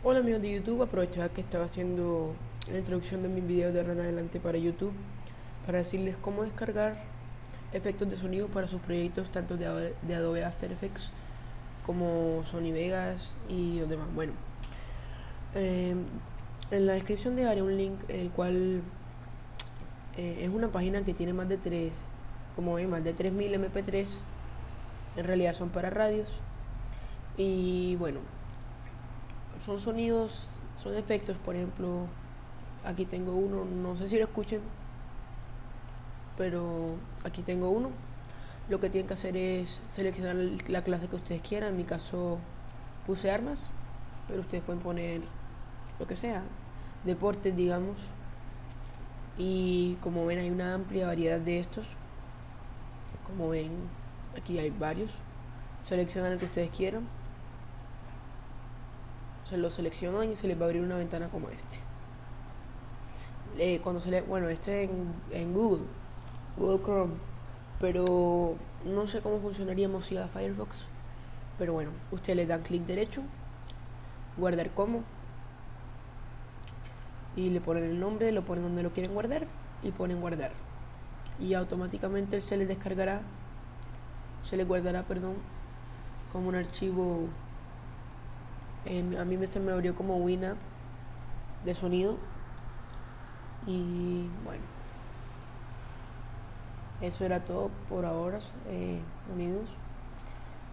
Hola amigos de YouTube, aprovechaba que estaba haciendo la introducción de mis videos de ahora en adelante para YouTube para decirles cómo descargar efectos de sonido para sus proyectos tanto de Adobe After Effects como Sony Vegas y los demás. Bueno, eh, en la descripción dejaré un link el cual es una página que tiene más de 3, como ven, más de 3000 MP3, en realidad son para radios y bueno, son sonidos, son efectos, por ejemplo, aquí tengo uno, no sé si lo escuchen, pero aquí tengo uno. Lo que tienen que hacer es seleccionar la clase que ustedes quieran. En mi caso puse armas, pero ustedes pueden poner lo que sea, deportes, digamos. Y como ven, hay una amplia variedad de estos. Como ven, aquí hay varios. Seleccionan el que ustedes quieran. Se lo seleccionan y se les va a abrir una ventana como este. Cuando se le, bueno, este en Google Chrome, pero no sé cómo funcionaría Mozilla Firefox. Pero bueno, ustedes le dan clic derecho, guardar como, y le ponen el nombre, lo ponen donde lo quieren guardar y ponen guardar. Y automáticamente se les descargará, se les guardará, perdón, como un archivo. A mí se me abrió como Winamp de sonido. Y bueno, eso era todo por ahora, amigos.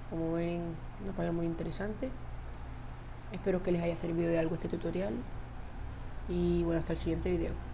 Como ven, una página muy interesante. Espero que les haya servido de algo este tutorial. Y bueno, hasta el siguiente video.